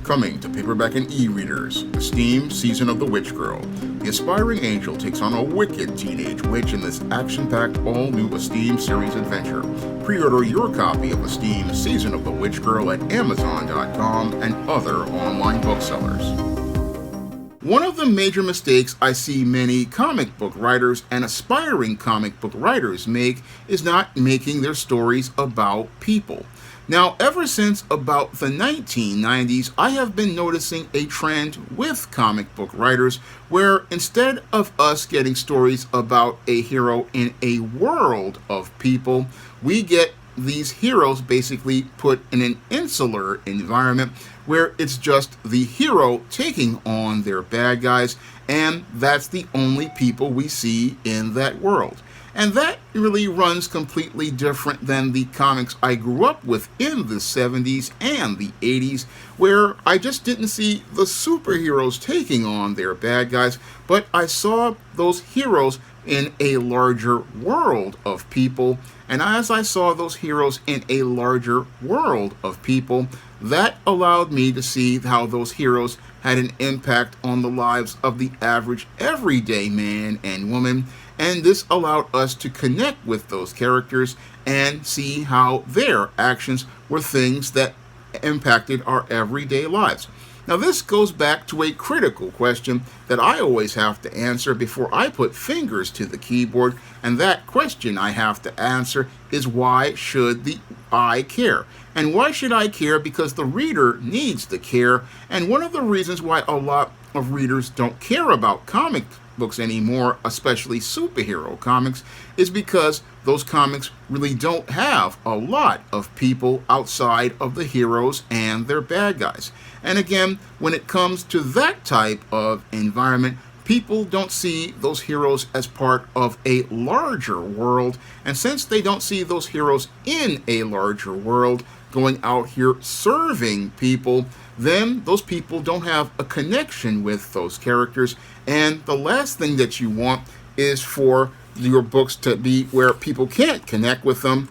Coming to paperback and e-readers, Steam Season of the Witch Girl. The aspiring angel takes on a wicked teenage witch in this action-packed all-new Steam series adventure. Pre-order your copy of Steam Season of the Witch Girl at Amazon.com and other online booksellers. One of the major mistakes I see many comic book writers and aspiring comic book writers make is not making their stories about people. Now, ever since about the 1990s, I have been noticing a trend with comic book writers where instead of us getting stories about a hero in a world of people, we get these heroes basically put in an insular environment where it's just the hero taking on their bad guys, and that's the only people we see in that world. And that really runs completely different than the comics I grew up with in the 70s and the 80s, where I just didn't see the superheroes taking on their bad guys, but I saw those heroes in a larger world of people. And as I saw those heroes in a larger world of people, that allowed me to see how those heroes had an impact on the lives of the average everyday man and woman. And this allowed us to connect with those characters and see how their actions were things that impacted our everyday lives. Now, this goes back to a critical question that I always have to answer before I put fingers to the keyboard, and that question I have to answer is, why should I care? And why should I care? Because the reader needs to care, and one of the reasons why a lot of readers don't care about comic books anymore, especially superhero comics, is because those comics really don't have a lot of people outside of the heroes and their bad guys. And again, when it comes to that type of environment, people don't see those heroes as part of a larger world. And since they don't see those heroes in a larger world going out here serving people, then those people don't have a connection with those characters. And the last thing that you want is for your books to be where people can't connect with them,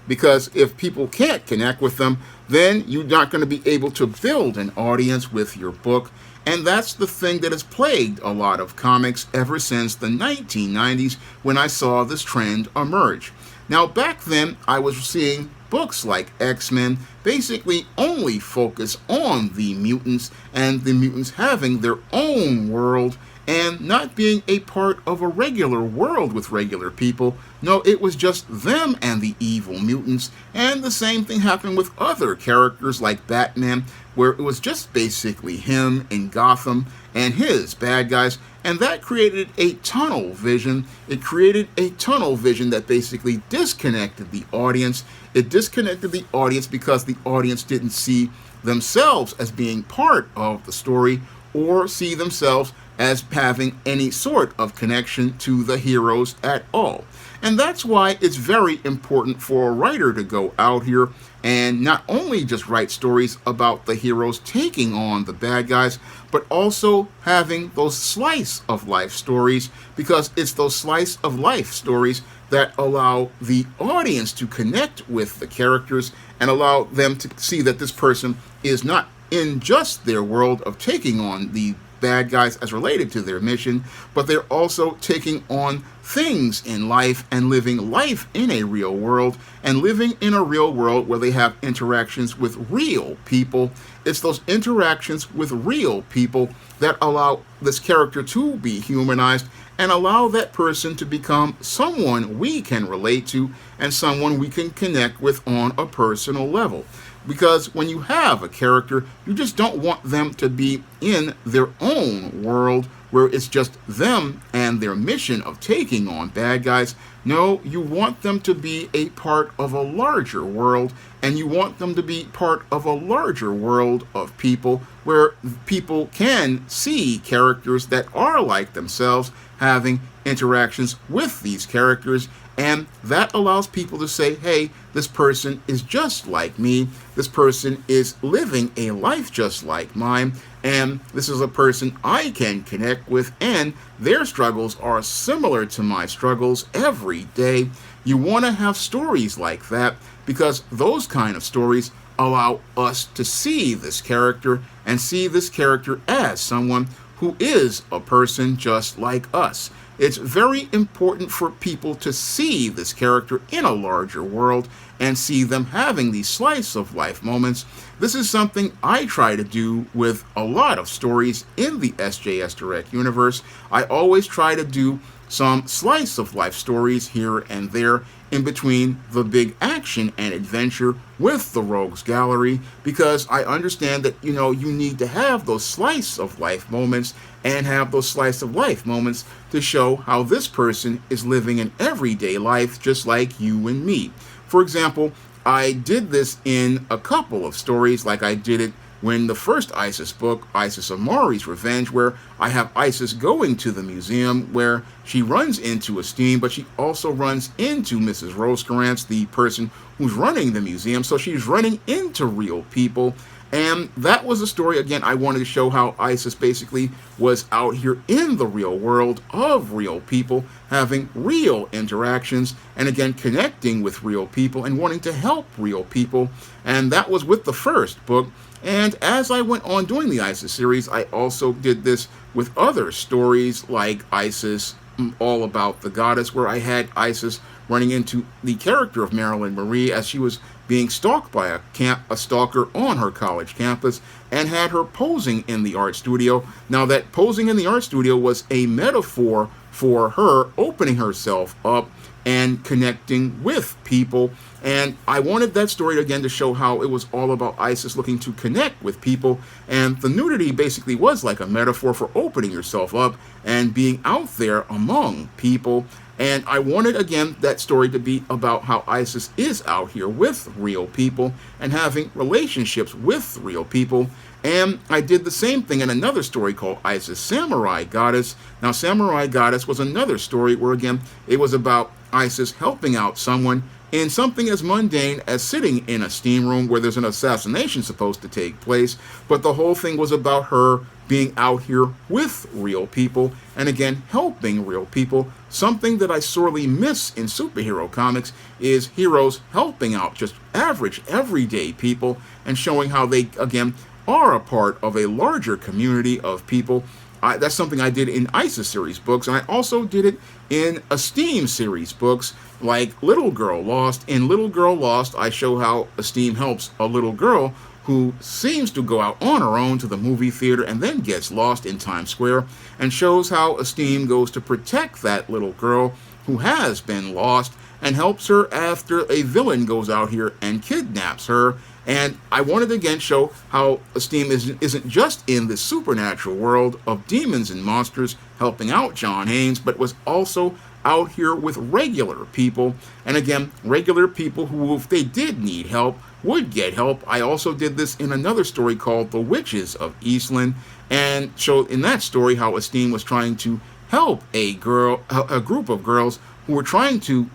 because if people can't connect with them, then you're not going to be able to build an audience with your book. And that's the thing that has plagued a lot of comics ever since the 1990s, when I saw this trend emerge. Now, back then, I was seeing books like X-Men basically only focus on the mutants, and the mutants having their own world and not being a part of a regular world with regular people. No, it was just them and the evil mutants. And the same thing happened with other characters like Batman, where it was just basically him in Gotham and his bad guys. And that created a tunnel vision. It created a tunnel vision that basically disconnected the audience. It disconnected the audience because the audience didn't see themselves as being part of the story or see themselves as having any sort of connection to the heroes at all. And that's why it's very important for a writer to go out here and not only just write stories about the heroes taking on the bad guys, but also having those slice of life stories, because it's those slice of life stories that allow the audience to connect with the characters and allow them to see that this person is not in just their world of taking on the bad guys as related to their mission, but they're also taking on things in life and living life in a real world, and living in a real world where they have interactions with real people. It's those interactions with real people that allow this character to be humanized and allow that person to become someone we can relate to and someone we can connect with on a personal level. Because when you have a character, you just don't want them to be in their own world where it's just them and their mission of taking on bad guys. No, you want them to be a part of a larger world, and you want them to be part of a larger world of people where people can see characters that are like themselves having interactions with these characters. And that allows people to say, hey, this person is just like me. This person is living a life just like mine. And this is a person I can connect with, and their struggles are similar to my struggles every day. You want to have stories like that, because those kind of stories allow us to see this character and see this character as someone who is a person just like us. It's very important for people to see this character in a larger world and see them having these slice of life moments. This is something I try to do with a lot of stories in the SJS Direct universe. I always try to do some slice of life stories here and there in between the big action and adventure with the Rogues Gallery, because I understand that, you need to have those slice of life moments and have those slice of life moments to show how this person is living an everyday life just like you and me. For example, I did this in a couple of stories, like I did it when the first Isis book, Isis Amari's Revenge, where I have Isis going to the museum where she runs into Esteem, but she also runs into Mrs. Rosecrans, the person who's running the museum. So she's running into real people. And that was a story, again, I wanted to show how Isis basically was out here in the real world of real people, having real interactions, and again, connecting with real people and wanting to help real people. And that was with the first book. And as I went on doing the Isis series, I also did this with other stories like Isis, All About the Goddess, where I had Isis running into the character of Marilyn Marie as she was being stalked by a stalker on her college campus, and had her posing in the art studio. Now, that posing in the art studio was a metaphor for her opening herself up and connecting with people. And I wanted that story again to show how it was all about Isis looking to connect with people, and the nudity basically was like a metaphor for opening yourself up and being out there among people. And I wanted, again, that story to be about how Isis is out here with real people and having relationships with real people. And I did the same thing in another story called Isis Samurai Goddess. Now, Samurai Goddess was another story where, again, it was about Isis helping out someone in something as mundane as sitting in a steam room where there's an assassination supposed to take place. But the whole thing was about her being out here with real people and, again, helping real people. Something that I sorely miss in superhero comics is heroes helping out just average, everyday people and showing how they, again, are a part of a larger community of people. That's something I did in Isis series books, and I also did it in Esteem series books like Little Girl Lost. In Little Girl Lost, I show how Esteem helps a little girl who seems to go out on her own to the movie theater and then gets lost in Times Square, and shows how Esteem goes to protect that little girl who has been lost and helps her after a villain goes out here and kidnaps her. And I wanted to again show how Esteem isn't just in the supernatural world of demons and monsters helping out John Haynes, but was also out here with regular people. And again, regular people who, if they did need help, would get help. I also did this in another story called The Witches of Eastland, and showed in that story how Esteem was trying to help a group of girls who were trying to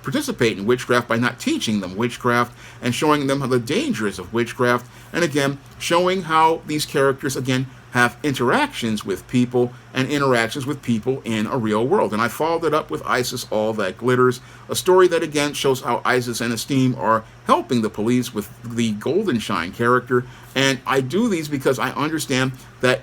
participate in witchcraft by not teaching them witchcraft and showing them how the dangers of witchcraft, and again showing how these characters again have interactions with people and interactions with people in a real world. And I followed it up with Isis All That Glitters, a story that again shows how Isis and Esteem are helping the police with the Golden Shine character. And I do these because I understand that,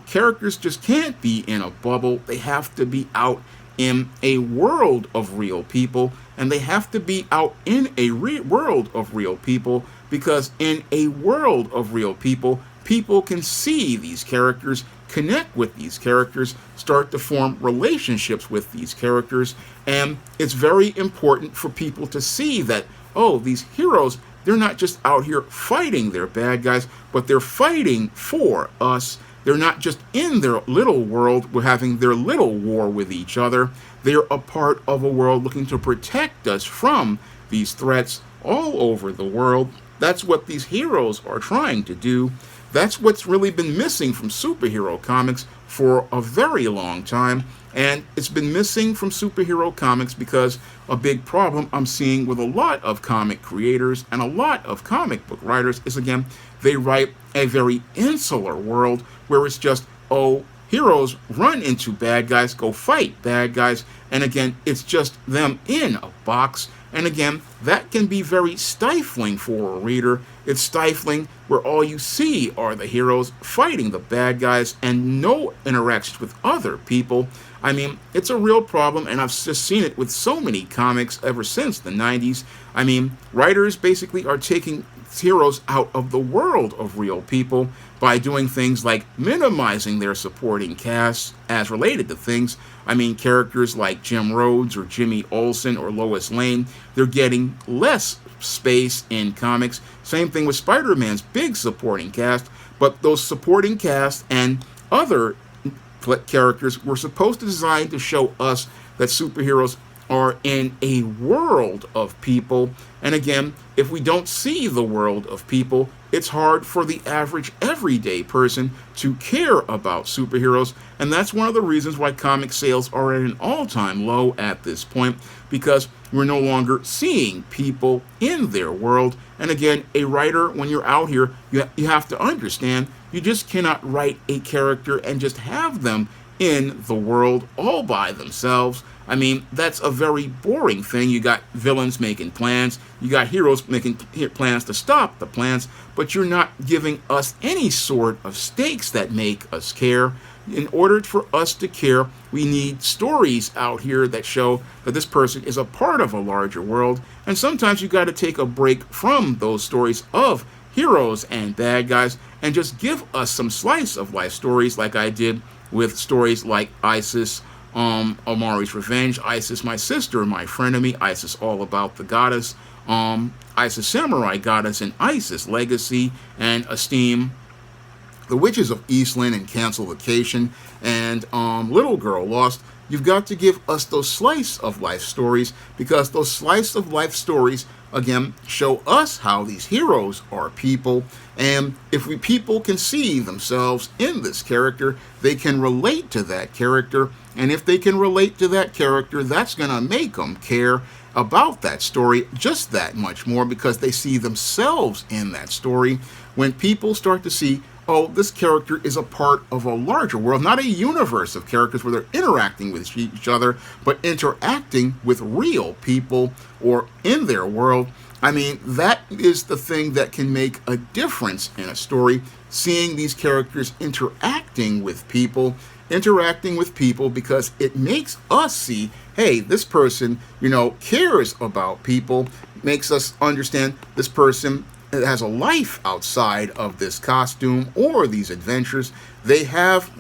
characters just can't be in a bubble. They have to be out in a world of real people, and they have to be out in a world of real people, because in a world of real people, people can see these characters, connect with these characters, start to form relationships with these characters. And it's very important for people to see that, oh, these heroes, they're not just out here fighting their bad guys, but they're fighting for us. They're not just in their little world, we're having their little war with each other. They're a part of a world looking to protect us from these threats all over the world. That's what these heroes are trying to do. That's what's really been missing from superhero comics for a very long time. And it's been missing from superhero comics because a big problem I'm seeing with a lot of comic creators and a lot of comic book writers is, again, they write a very insular world where it's just, oh, heroes run into bad guys, go fight bad guys, and again, it's just them in a box, And again, that can be very stifling for a reader. It's stifling where all you see are the heroes fighting the bad guys and no interactions with other people. I mean, it's a real problem, and I've just seen it with so many comics ever since the 90s. I mean, writers basically are taking heroes out of the world of real people by doing things like minimizing their supporting casts as related to things. I mean, characters like Jim Rhodes or Jimmy Olsen or Lois Lane, they're getting less space in comics. Same thing with Spider-Man's big supporting cast, but those supporting cast and other characters were supposed to design to show us that superheroes are in a world of people. And again, if we don't see the world of people, it's hard for the average everyday person to care about superheroes. And that's one of the reasons why comic sales are at an all-time low at this point, because we're no longer seeing people in their world. And again, a writer, when you're out here, you have to understand, you just cannot write a character and just have them in the world all by themselves. I mean, that's a very boring thing. You got villains making plans, you got heroes making plans to stop the plans, but you're not giving us any sort of stakes that make us care. In order for us to care, we need stories out here that show that this person is a part of a larger world, and sometimes you got to take a break from those stories of heroes and bad guys and just give us some slice of life stories, like I did with stories like Isis, Amari's Revenge, Isis, My Sister, My Frenemy, Isis, All About the Goddess, Isis, Samurai Goddess, and Isis, Legacy, and Esteem, The Witches of Eastland, and Cancel Vacation, and Little Girl Lost. You've got to give us those slice of life stories, because those slice of life stories, again, show us how these heroes are people. And if people can see themselves in this character, they can relate to that character. And if they can relate to that character, that's going to make them care about that story just that much more, because they see themselves in that story. When people start to see, oh, this character is a part of a larger world, not a universe of characters where they're interacting with each other, but interacting with real people or in their world. I mean, that is the thing that can make a difference in a story, seeing these characters interacting with people, because it makes us see, hey, this person, cares about people, makes us understand this person has a life outside of this costume or these adventures. They have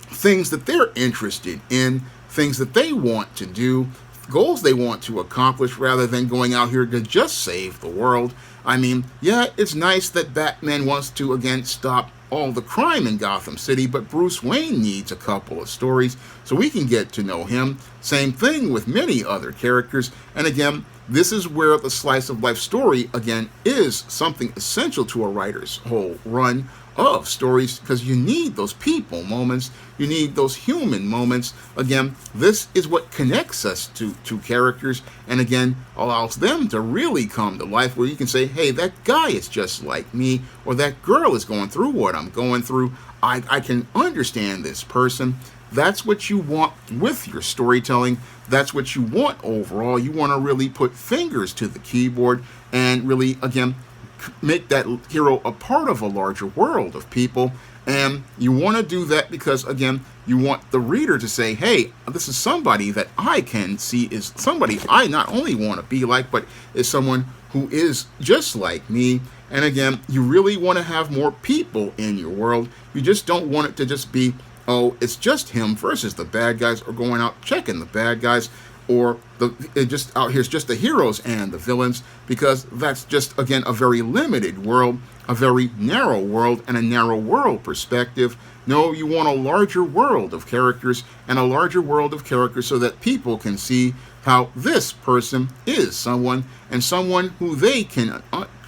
things that they're interested in, things that they want to do, goals they want to accomplish, rather than going out here to just save the world. I mean, yeah, it's nice that Batman wants to, again, stop all the crime in Gotham City, but Bruce Wayne needs a couple of stories so we can get to know him. Same thing with many other characters. And again, this is where the slice of life story, again, is something essential to a writer's whole run of stories, because you need those people moments, you need those human moments. Again, this is what connects us to characters, and again, allows them to really come to life, where you can say, hey, that guy is just like me, or that girl is going through what I'm going through. I can understand this person. That's what you want with your storytelling. That's what you want overall. You want to really put fingers to the keyboard and really, again, make that hero a part of a larger world of people. And you want to do that because, again, you want the reader to say, hey, this is somebody that I can see is somebody I not only want to be like, but is someone who is just like me. And again, you really want to have more people in your world. You just don't want it to just be, oh, it's just him versus the bad guys, or going out checking the bad guys, or just out here's just the heroes and the villains, because that's just, again, a very limited world, a very narrow world, and a narrow world perspective. No, you want a larger world of characters, and a larger world of characters so that people can see how this person is someone, and someone who they can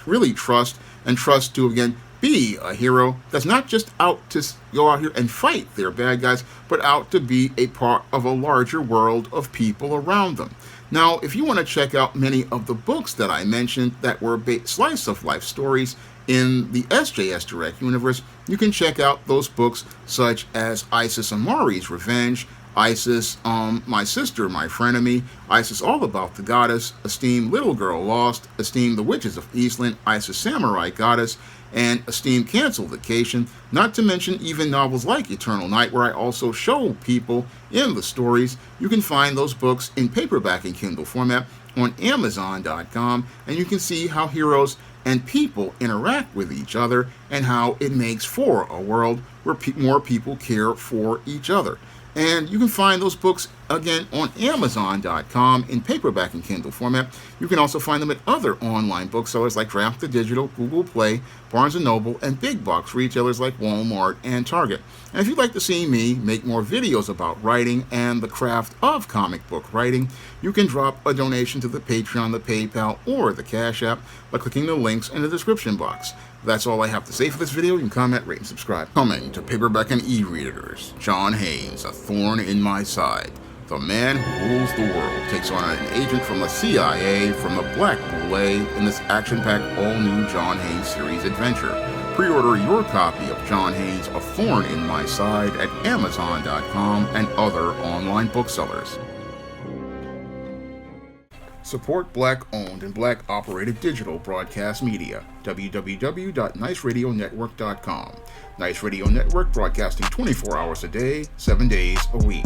really trust, and trust to, again, be a hero that's not just out to go out here and fight their bad guys, but out to be a part of a larger world of people around them. Now, if you want to check out many of the books that I mentioned that were slice of life stories in the SJS Direct universe, you can check out those books such as Isis, Amari's Revenge, Isis, my sister, my frenemy, Isis all about the goddess, esteemed little girl lost, esteemed the witches of Eastland, Isis samurai goddess, and esteemed cancel vacation, not to mention even novels like Eternal Night, where I also show people in the stories. You can find those books in paperback and Kindle format on Amazon.com, and you can see how heroes and people interact with each other and how it makes for a world where more people care for each other. And you can find those books again on Amazon.com in paperback and Kindle format. You can also find them at other online booksellers like Draft to Digital, Google Play, Barnes & Noble, and big box retailers like Walmart and Target. And if you'd like to see me make more videos about writing and the craft of comic book writing, you can drop a donation to the Patreon, the PayPal, or the Cash App by clicking the links in the description box. That's all I have to say for this video. You can comment, rate, and subscribe. Coming to paperback and e-readers, John Haynes, A Thorn in My Side. The man who rules the world takes on an agent from the CIA from the Black Boule in this action-packed all-new John Haynes series adventure. Pre-order your copy of John Haynes' A Thorn in My Side at Amazon.com and other online booksellers. Support Black-owned and Black-operated digital broadcast media. www.niceradionetwork.com. Nice Radio Network, broadcasting 24 hours a day, 7 days a week.